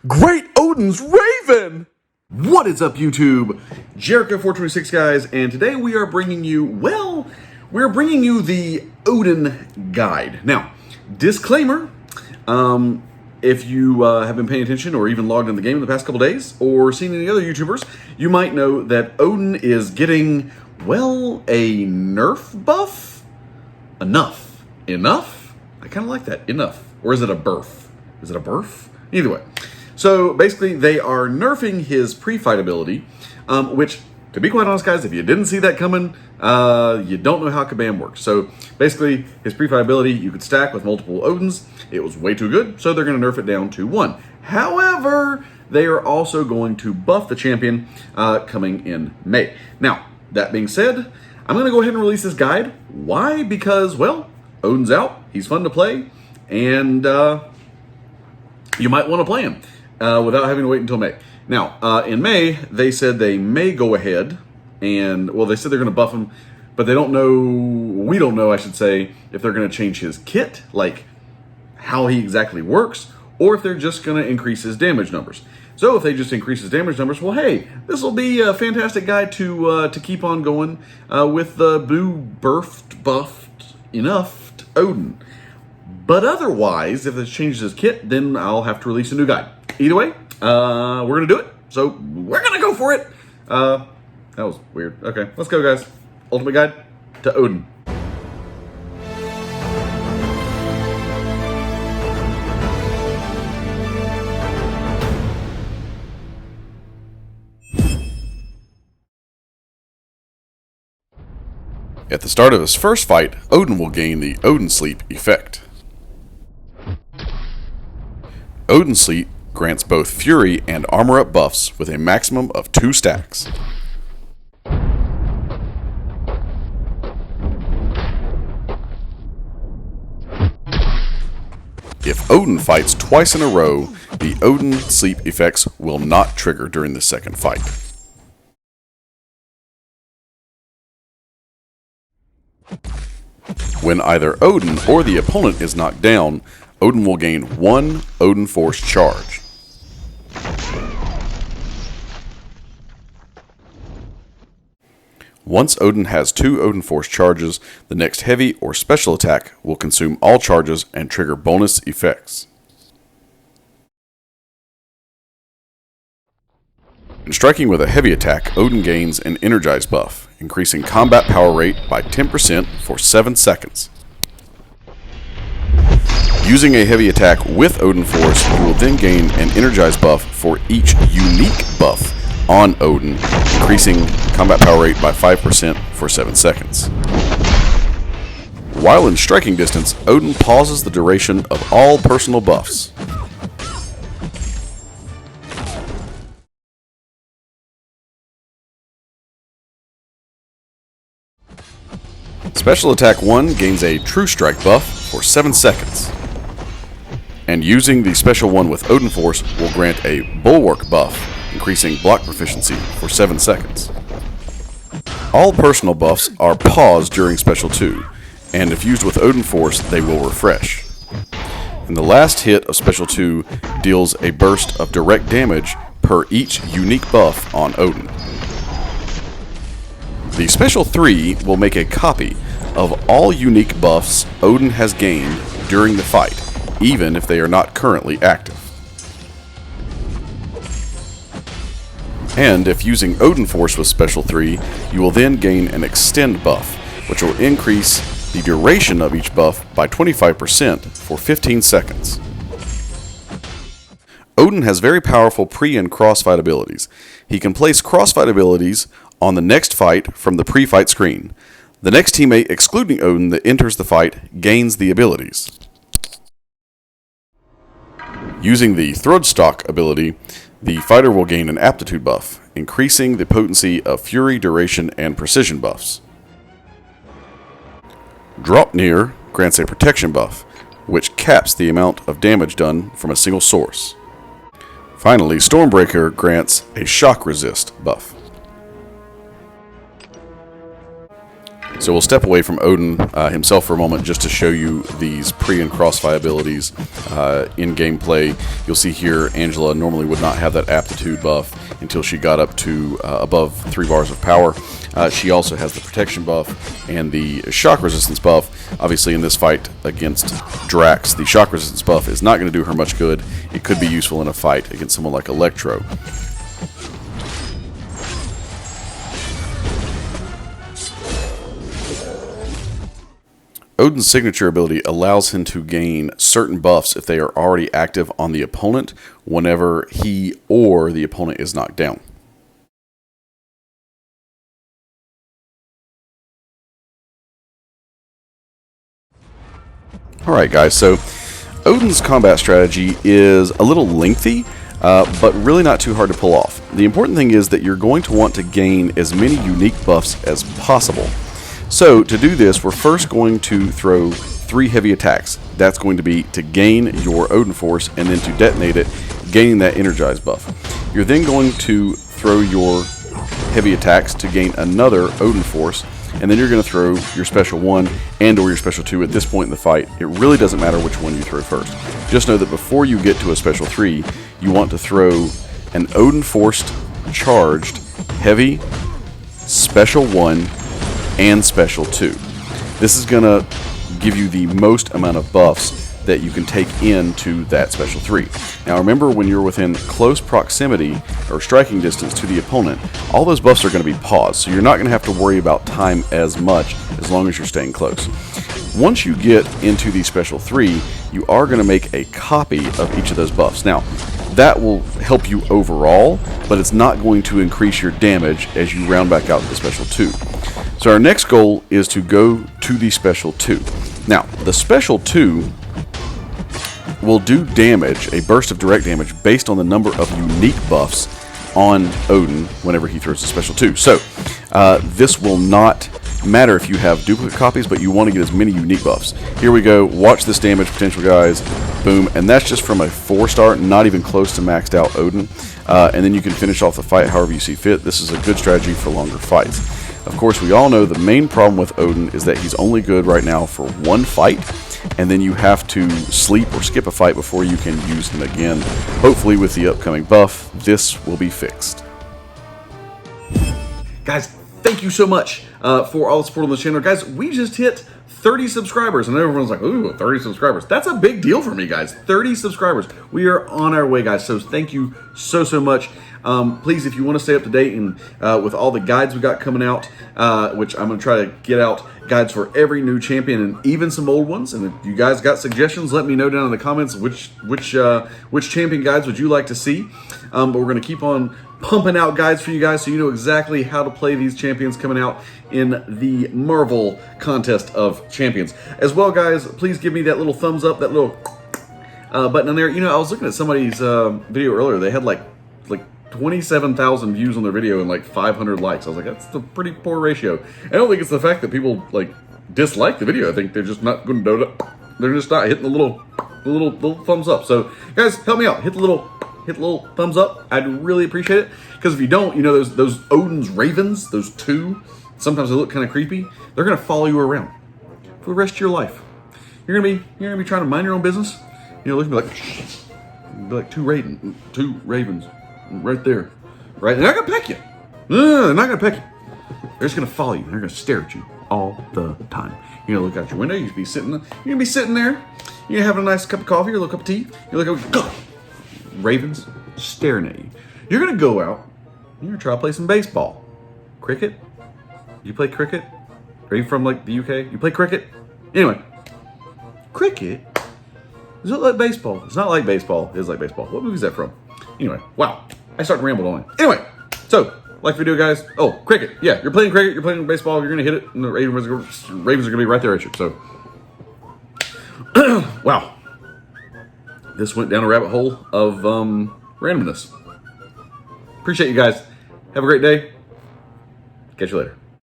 Great Odin's Raven! What is up, YouTube? Jericho426, guys, and today we are bringing you, we're bringing you the Odin guide. Now, disclaimer, if you have been paying attention or even logged in the game in the past couple days or seen any other YouTubers, you might know that Odin is getting, a nerf buff? Enough? I kind of like that. Enough. Or is it a birth? Is it a birth? Either way. So basically, they are nerfing his pre-fight ability, which, to be quite honest, guys, if you didn't see that coming, you don't know how Kabam works. So basically, his pre-fight ability, you could stack with multiple Odins. It was way too good, so they're going to nerf it down to 1. However, they are also going to buff the champion coming in May. Now, that being said, I'm going to go ahead and release this guide. Why? Because, Odin's out. He's fun to play, and you might want to play him without having to wait until May. Now, in May, they said they may go ahead and, they said they're going to buff him, but they don't know, we don't know, I should say, if they're going to change his kit, like how he exactly works, or if they're just going to increase his damage numbers. So if they just increase his damage numbers, hey, this will be a fantastic guide to keep on going with the blue buffed enough Odin. But otherwise, if it changes his kit, then I'll have to release a new guide. Either way, we're going to do it. So we're going to go for it. That was weird. Okay, let's go, guys. Ultimate guide to Odin. At the start of his first fight, Odin will gain the Odin Sleep effect. Odin Sleep grants both Fury and Armor Up buffs with a maximum of 2 stacks. If Odin fights twice in a row, the Odin Sleep effects will not trigger during the second fight. When either Odin or the opponent is knocked down, Odin will gain 1 Odin Force charge. Once Odin has 2 Odin Force charges, the next heavy or special attack will consume all charges and trigger bonus effects. In striking with a heavy attack, Odin gains an Energize buff, increasing combat power rate by 10% for 7 seconds. Using a heavy attack with Odin Force, you will then gain an Energize buff for each unique buff on Odin, increasing combat power rate by 5% for 7 seconds. While in striking distance, Odin pauses the duration of all personal buffs. Special Attack 1 gains a True Strike buff for 7 seconds. And using the Special 1 with Odin Force will grant a Bulwark buff, increasing block proficiency for 7 seconds. All personal buffs are paused during Special 2, and if used with Odin Force, they will refresh. And the last hit of Special 2 deals a burst of direct damage per each unique buff on Odin. The Special 3 will make a copy of all unique buffs Odin has gained during the fight, even if they are not currently active. And if using Odin Force with Special 3, you will then gain an Extend buff, which will increase the duration of each buff by 25% for 15 seconds. Odin has very powerful pre- and cross-fight abilities. He can place cross-fight abilities on the next fight from the pre-fight screen. The next teammate excluding Odin that enters the fight gains the abilities. Using the Thrudstock ability, the fighter will gain an Aptitude buff, increasing the potency of Fury, Duration, and Precision buffs. Draupnir grants a Protection buff, which caps the amount of damage done from a single source. Finally, Stormbreaker grants a Shock Resist buff. So we'll step away from Odin himself for a moment just to show you these pre- and cross-fight abilities in gameplay. You'll see here Angela normally would not have that aptitude buff until she got up to above 3 bars of power. She also has the protection buff and the shock resistance buff. Obviously in this fight against Drax, the shock resistance buff is not going to do her much good. It could be useful in a fight against someone like Electro. Odin's signature ability allows him to gain certain buffs if they are already active on the opponent whenever he or the opponent is knocked down. Alright guys, so Odin's combat strategy is a little lengthy, but really not too hard to pull off. The important thing is that you're going to want to gain as many unique buffs as possible. So to do this, we're first going to throw 3 heavy attacks. That's going to be to gain your Odin Force and then to detonate it, gaining that energized buff. You're then going to throw your heavy attacks to gain another Odin Force, and then you're going to throw your special 1 and or your special 2 at this point in the fight. It really doesn't matter which one you throw first. Just know that before you get to a special 3, you want to throw an Odin Forced charged heavy special 1 and special 2. This is going to give you the most amount of buffs that you can take into that special 3. Now remember, when you're within close proximity or striking distance to the opponent, all those buffs are going to be paused, so you're not going to have to worry about time as much as long as you're staying close. Once you get into the special 3, you are going to make a copy of each of those buffs. Now, that will help you overall, but it's not going to increase your damage as you round back out to the special 2. So our next goal is to go to the special 2. Now, the special 2 will do damage, a burst of direct damage, based on the number of unique buffs on Odin whenever he throws a special 2. So, this will not matter if you have duplicate copies, but you want to get as many unique buffs. Here we go. Watch this damage potential, guys. Boom. And that's just from a 4-star, not even close to maxed out Odin. And then you can finish off the fight however you see fit. This is a good strategy for longer fights. Of course, we all know the main problem with Odin is that he's only good right now for 1 fight, and then you have to sleep or skip a fight before you can use him again. Hopefully with the upcoming buff, this will be fixed. Guys, thank you so much for all the support on the channel. Guys, we just hit 30 subscribers, and everyone's like, ooh, 30 subscribers. That's a big deal for me, guys. 30 subscribers. We are on our way, guys, so thank you so much. Please, if you want to stay up to date and with all the guides we got coming out, which I'm going to try to get out guides for every new champion and even some old ones. And if you guys got suggestions, let me know down in the comments which champion guides would you like to see. But we're going to keep on pumping out guides for you guys so you know exactly how to play these champions coming out in the Marvel contest of champions. As well, guys, please give me that little thumbs up, that little button on there. You know, I was looking at somebody's video earlier. They had like 27,000 views on their video and like 500 likes. I was like, that's a pretty poor ratio. I don't think it's the fact that people like dislike the video. I think they're just not going to do it. They're just not hitting the little thumbs up. So guys, help me out. Hit the little thumbs up. I'd really appreciate it, because if you don't, you know, those Odin's ravens, those 2, sometimes they look kind of creepy. They're going to follow you around for the rest of your life. You're gonna be trying to mind your own business. You know, looking like 2 ravens. Right there. Right? They're not going to peck you. No, they're not going to peck you. They're just going to follow you. They're going to stare at you all the time. You're going to look out your window. You're going to be sitting there. You're going to have a nice cup of coffee or a little cup of tea. You're like, oh, ravens staring at you. You're going to go out. You're going to try to play some baseball. Cricket? You play cricket? Are you from like the UK? You play cricket? Anyway. Cricket? Does it like baseball? It's not like baseball. It is like baseball. What movie is that from? Anyway, wow. I start to ramble, don't I? Anyway, so, like the video, guys. Oh, cricket. Yeah, you're playing cricket, you're playing baseball, you're going to hit it, and the Ravens are going to be right there at you. So, wow. This went down a rabbit hole of randomness. Appreciate you guys. Have a great day. Catch you later.